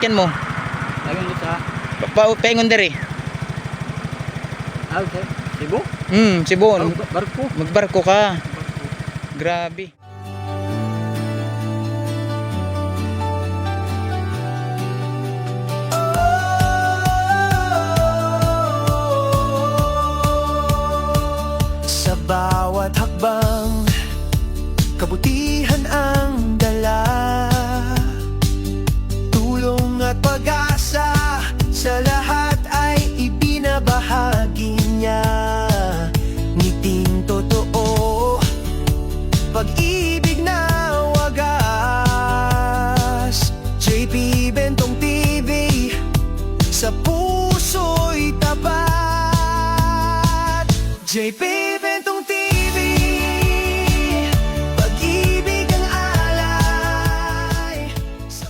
Yan mo. Lagyan ko sa... Paingon diri. Okay. Cebu? Cebu. Barko. Magbarko ka. Grabe. Sa bawat hakbang, kabutihan ang dala, tulong at pag-asa sa lahat ay ibinabahagi niya. Ngiting totoo, pag-ibig na wagas. JP Bentong TV, sa puso'y tapat. JP Bentong TV, pag-ibig ang alay sa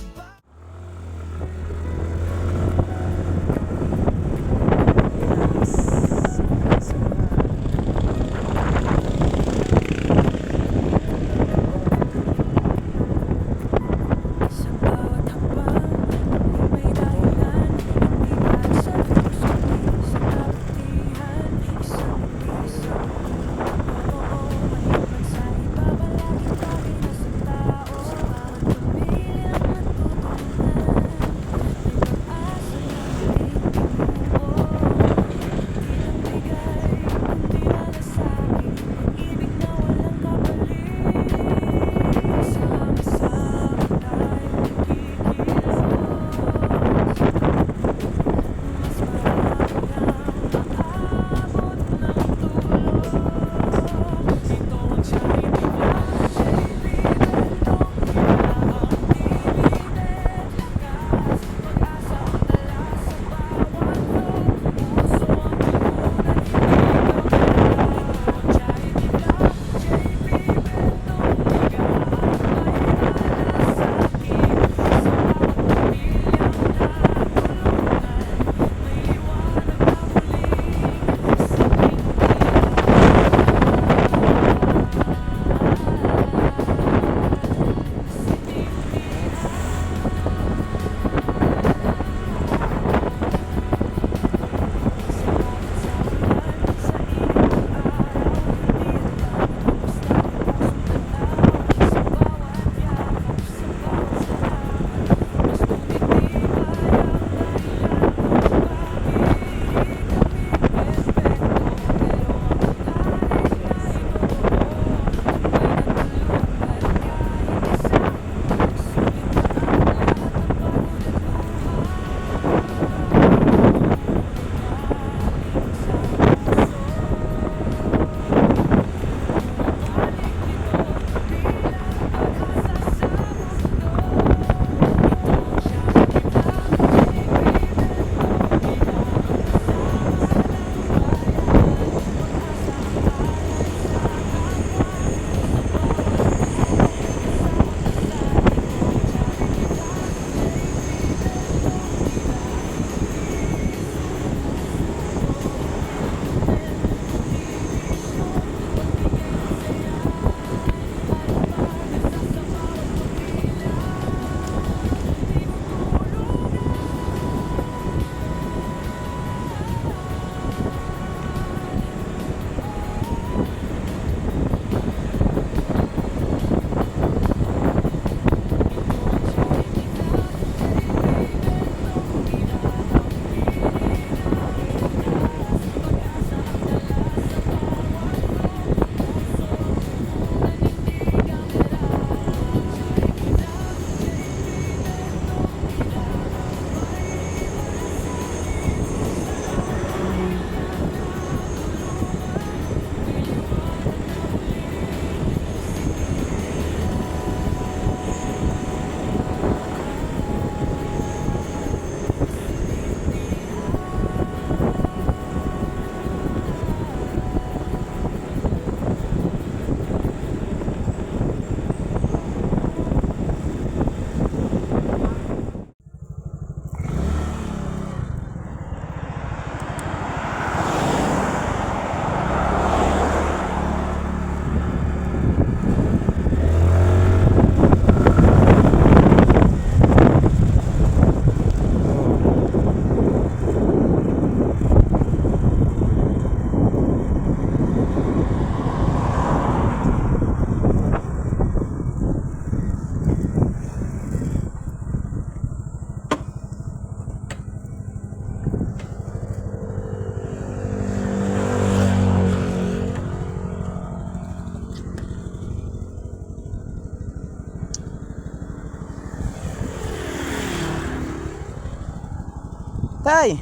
Tay,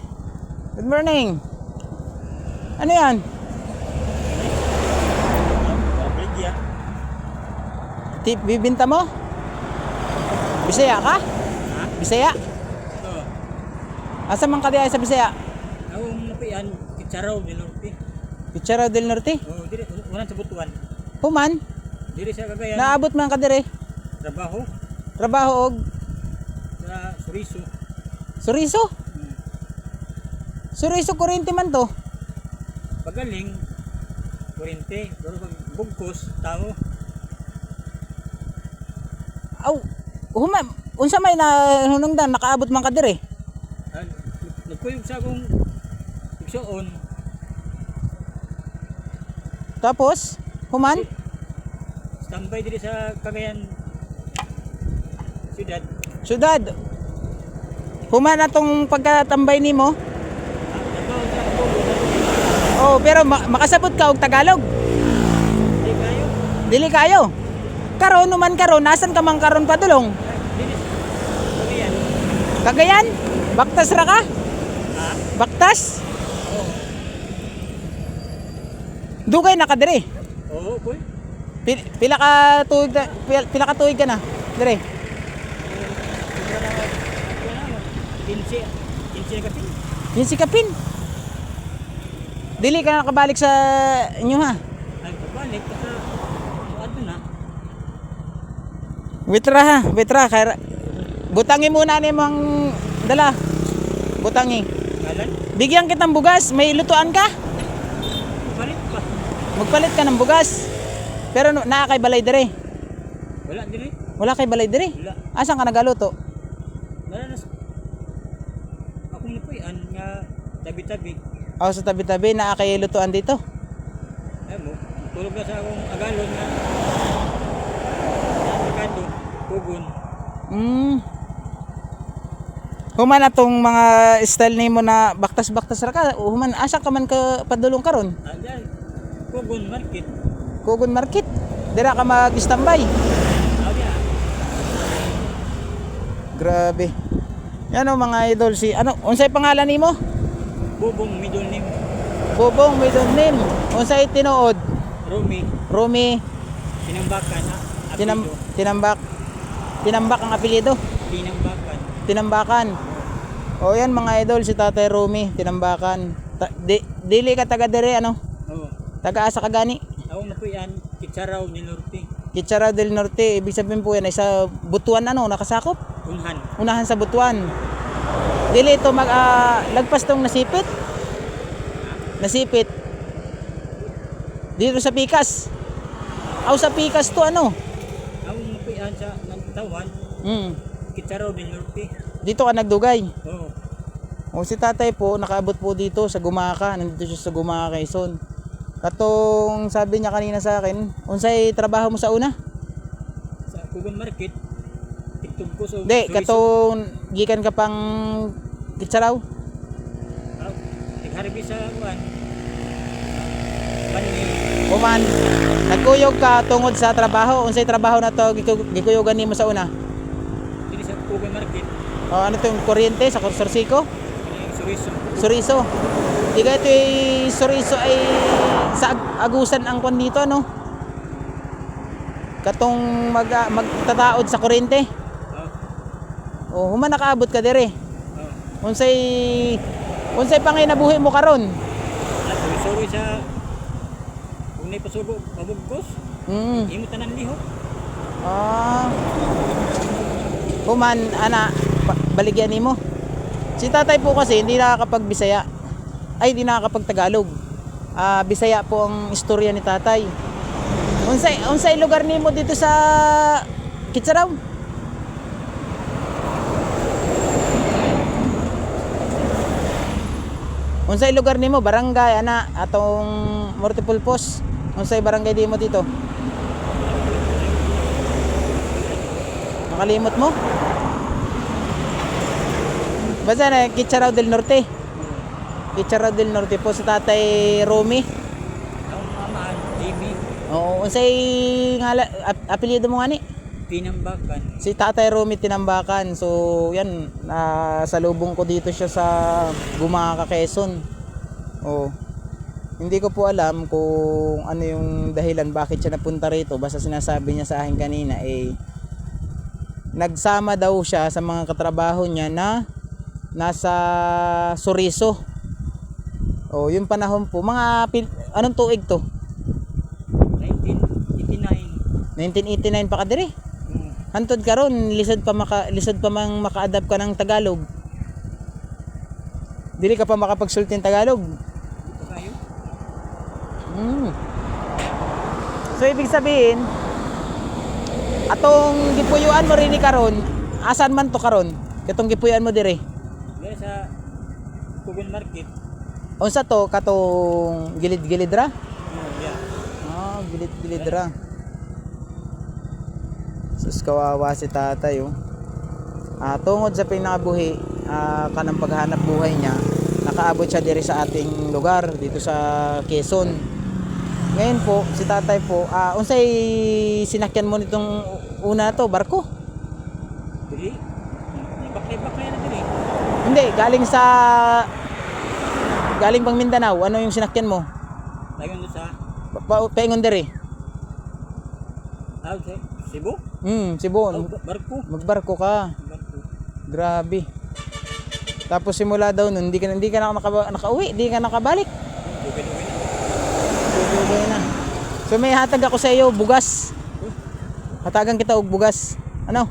good morning. Ano yan? Belgia. Tip, bibinta mo? Bisaya ka? Ha? Bisaya? Oo. Asa man ka diay sa Bisaya? Ako napian, Kitsaraw, Nilorti. Pichara del Norte? Oo, dire, unang sa Butuan. Human, Dire sa Cagayan, naabot man ka dire. trabaho Trabaho og sa Suriso. Suriso? Suriso kurente man to. Pagaling, kurente, pero pag bugkos, tao. Aw, human, unsa may na hunungdan nakaabot man ka dire. Ah, Nagkuyog sa akong igsoon, Tapos, human, standby dire sa Cagayan siyudad. syudad. Human atong pagkatambay nimo. Trabaho sa Apollo, Oh, pero makasabot ka og Tagalog. di kayo. Dili kayo. Karon human karon, nasan ka man karon padulong? Dire sa Cagayan. Cagayan? Baktas ra ka? Ha? Baktas? Oo. Dugay na ka dire. Oo, boy. Pila ka tuig pila ka tuig ka na dire. Sobra na, 15 na kasi. Yung sikapin. Dili ka nakabalik sa inyo ha. Ay, pabalik ka sa ano na. Witra kay butangi muna ni mong dala. Butangi. Galan, Bigyan kitang bugas, may lutuan ka? palit pa. Magpalit ka ng bugas. Pero naa kay balay dire. Wala dire. Wala kay balay dire. Wala. Asan ka nagaluto? Naranas. Akong napuyan nga tabi-tabi. Aw sa tabi-tabi naa kay lutuan dito. Ay mo, tulog na sa akong agalon nga. Nakado, pugon. Human atong mga style nimo na baktas-baktas ra ka. Human asa ka man ka padulong karon? Ayan, pugon market. Kugon Market. Dira ka mag-standby. Ayan, Grabe. Yan o mga idol si ano unsay pangalan nimo? bubong middle name. Bobong middle name. Unsay tinuod? Romy, Romy tinambakan ha. Tinambak. Tinambak ang apelyido. Tinambakan. Tinambakan. O yan mga idol si Tatay Romy, Tinambakan. Dili ka taga dire ano? Oo. Taga asa ka gani? Ako napuyan, Kitsaraw, Nilorti. Kitsara del Norte, ibig sabihin po yan ay sa Butuan ano, nakasakop? Unhan. Unahan sa Butuan. Dili ito lagpas tong nasipit. Nasipit. Dito sa Pikas. Aw sa Pikas to ano? Ako napuyan sa Nagtawan, Kitsaraw, Nilorti. Dito ka nagdugay. Oo. O si tatay po nakaabot po dito sa Gumaka, nandito siya sa Gumaka Quezon. Katong sabi niya kanina sa akin, unsay trabaho mo sa una? Sa Pugon Market, TikTok ko so. Hindi, katong gikan ka pang Kitsaraw. Nagharibi sa kuan. Bani, Uman, nagkuyog ka tungod sa trabaho. Unsay trabaho na to gikuyogan nimo sa una? dili sa Pugon Market, O ano to yung kuryente sa Sorsiko? yung Suriso. Suriso. Di ka ito Suriso ay sa agusan ang kon dito no? Katong magtataod sa kuryente. Oh, O human nakaabot ka dire. oh. Unsay panginabuhi mo karon? Suri sa kung nay pasugo pabugkos, imo tanan lihok. Human ana baligyan nimo. Si tatay po kasi hindi nakakapag-Bisaya. Ay hindi nakakapag-Tagalog. Bisaya po ang istorya ni tatay. Unsay lugar nimo dito sa Kitsaraw? Unsay lugar nimo? Barangay ana atong Mortipulpos. Unsay barangay nimo dito? Makalimot mo? Basta na Kitsaraw del Norte. Kitsaraw del Norte po sa tatay Romy. Ang amaan, Jimmy. Oo, unsay ngala apelyido mo nga ni? Tinambakan. Si Tatay Romy Tinambakan. So, yan, salubong ko dito siya sa Gumaca, Quezon. Oh. Hindi ko po alam kung ano yung dahilan bakit siya napunta rito. Basta sinasabi niya sa akin kanina nagsama daw siya sa mga katrabaho niya na nasa Sorriso. Oh, yung panahon po, anong tuig to? 1989. 1989 pa ka diri. Hantod karon lisod pa mang maka-adapt ka ng Tagalog. Dili ka pa makapagsulti ng Tagalog. Ito kayo? So ibig sabihin, atong gipuyuan mo rin ni karon, asan man to karon? Katong gipuyuan mo dire. Dahil sa Kugon Market. Unsa to katong gilid-gilid ra? Yeah. Gilid-gilid ra. Sus kawawa si tatay oh. Tungod sa pinakabuhi, kanang paghanap buhay niya, nakaabot siya diri sa ating lugar dito sa Quezon. Ngayon po, si tatay po, unsay sinakyan mo nitong una to, barko? Dili. Nabaklay-baklay na dili. Hindi, galing pang Mindanao, ano yung sinakyan mo? Tayo doon sa Paingon diri. Cebu? Cebu. Barko. Magbarko ka. Barko. Grabe. Tapos simula daw nun, hindi ka na nakauwi, hindi ka nakabalik. Dugay na. So may hatag ako sa iyo, bugas. Hatagan kita og bugas. Ano?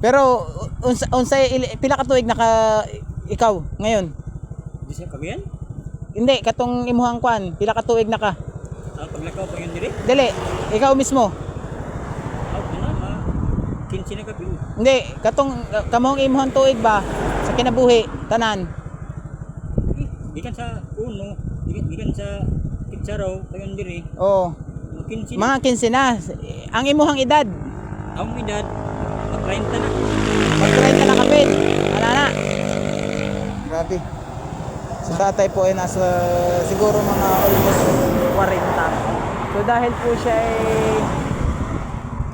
Pero pila ka tuig ikaw ngayon? Di siya kagayan? Hindi, katong imuhang kwan, pila ka tuig na ka? Paglakaw pa yun diri? Dili, ikaw mismo. Kinsi na kapi. Hindi, kamong imuhang tuig ba sa kinabuhi tanan? Gikan sa uno, gikan sa Kitsaraw pa yun diri. Oo. Kinsi na. Mga 15 na. Ang imuhang edad, Ang edad, mag-30 na. mag-try ka na kapit. Ano na? Grabe. Si tatay po ay nasa siguro mga almost 40. So dahil po siya ay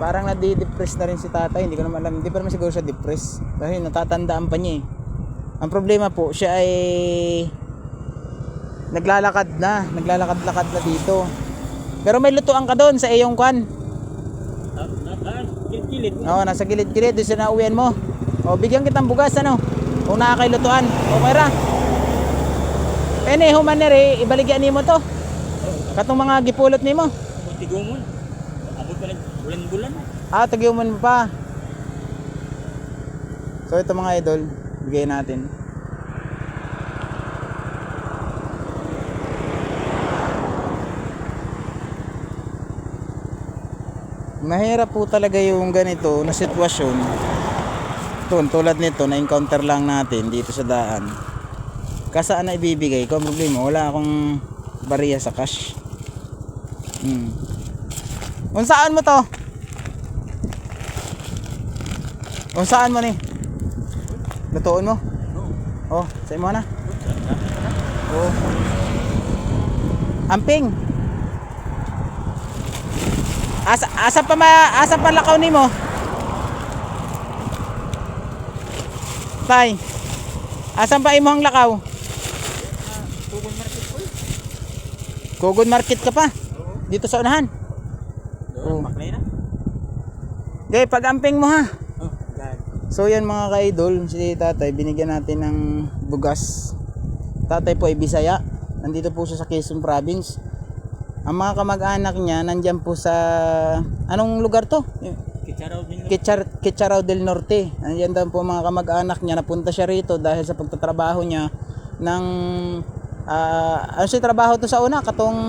parang nadi-depress na rin si tatay. Hindi ko naman alam. Hindi pa naman siguro siya depress. Dahil natatandaan pa niya eh. Ang problema po, siya ay naglalakad na dito. Pero may lutuan ka doon sa iyong kwan. Kilid. Oo, nasa gilid-gilid doon sa nauwian mo. O, bigyan kitang bugas ano. Kung nakakailutuan. Okay ra. Pene, human na rin, ibaligyan nimo to. Katong mga gipulot nimo. Tigumon. Abot pa na bulan-bulan. Tagyuman mo pa. So ito mga idol, bigay natin. Mahirap po talaga yung ganito na sitwasyon. Tulad nito, na-encounter lang natin dito sa daan. Kasaan na ibibigay ko? Ang problema, wala akong bariya sa cash. Unsaan mo to? Unsaan mo ni? Lutuon mo? Oh, sa imo na? Oh. Amping. Asa pa lakaw nimo? Tay. Asan pa imong lakaw? Kugon Market po. Kugon Market ka pa? Dito sa unahan? Doon, maklay na. Okay, pag-amping mo ha. Oh, God. So yan mga ka-idol, si tatay, binigyan natin ng bugas. Tatay po ay Bisaya. Nandito po siya sa Quezon Province. Ang mga kamag-anak niya, nandyan po sa... Anong lugar to? Kitsaraw del Norte. Nandyan daw po mga kamag-anak niya. Napunta siya rito dahil sa pagtatrabaho niya ng... ano siya trabaho to sa una? Katong...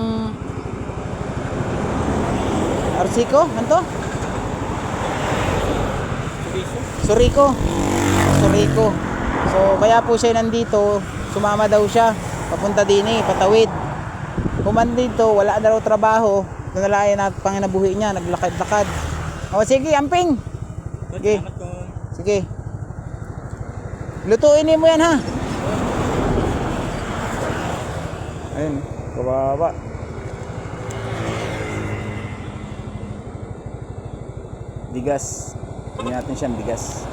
Arsico? Ano to? Suriko. So kaya po siya nandito. Sumama daw siya. Papunta din patawid. Kuman dito, wala na raw trabaho. Nalayan na panginabuhi niya, naglakad-lakad. O sige, amping. Sige. Sige. Lutuin mo yan ha. Ayun, kawawa. bigas. Bigyan natin siyang bigas.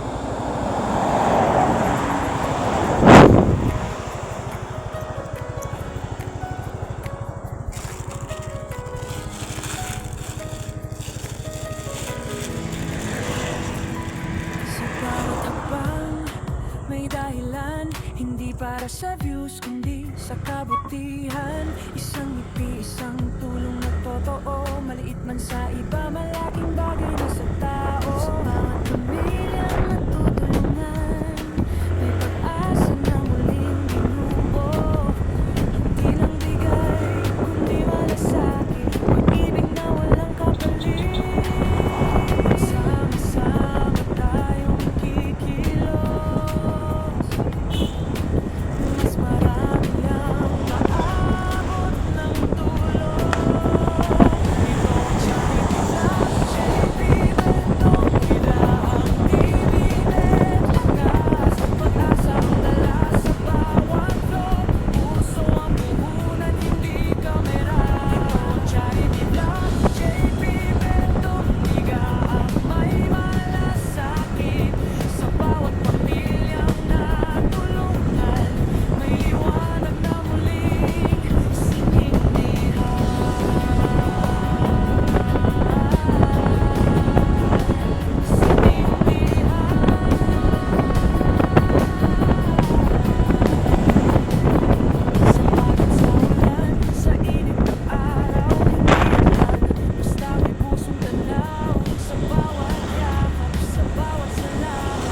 Sa bawat hakbang, may dahilan. Hindi para sa views, kundi sa kabutihan. Isang ngiti, isang tulong na totoo. Maliit man sa iba, malaking bagay na sa tao. Sa bawat pamilyang natutulungan, may pag-asa na muling binubo. Hindi lang bigay, kundi malasakit. Pag-ibig na walang kapalit. Sama-sama tayong kikilos. Mas marami ang maabot ng tulong. Ito ang JP Bentong, tila ang tibigit. Lakas at pag-asa ang dala sa bawat flow. Puso ang puhunan, hindi kamera. Ito ang charity vlog, JP Bentong, ligaang may malasakit. Sa bawat pamilyang natulungan, may liwanag na muling sa init ng araw, basta may pusong tanaw. Sa bawat yakap, sa bawat salamat,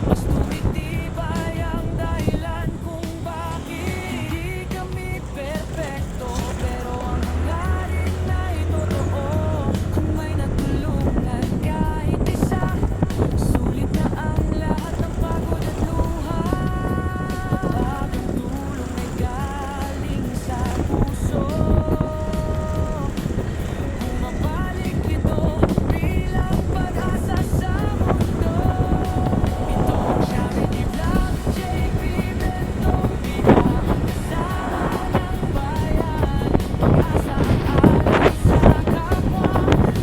mas tumitibay ang dahilan kung bakit hindi kami perpekto. Pero ang hangarin ay totoo. Kung may natulungan kahit isa, sulit na ang lahat ng pagod at luha. Bagong tulong ay galing sa puso. Bumabalik ito bilang pag-asa sa mundo. Ito ang charity vlog, JP Bentong, bilang kasama ng bayan. Pag-asa ang alay sa kapwa.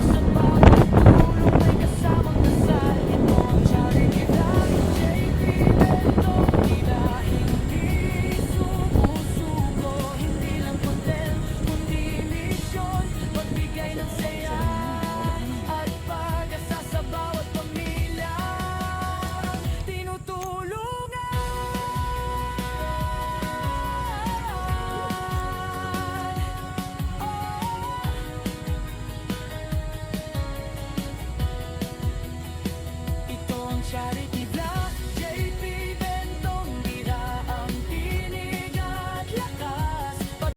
Sa bawat tulong may kasamang dasal. Ito ang charity vlog, JP Bentong, tila hindi sumusuko. Hindi lang content, kundi misyon. Pagbigay ng saya at pag-asa sa bawat pamilya. Tinutulungan. Ito ang charity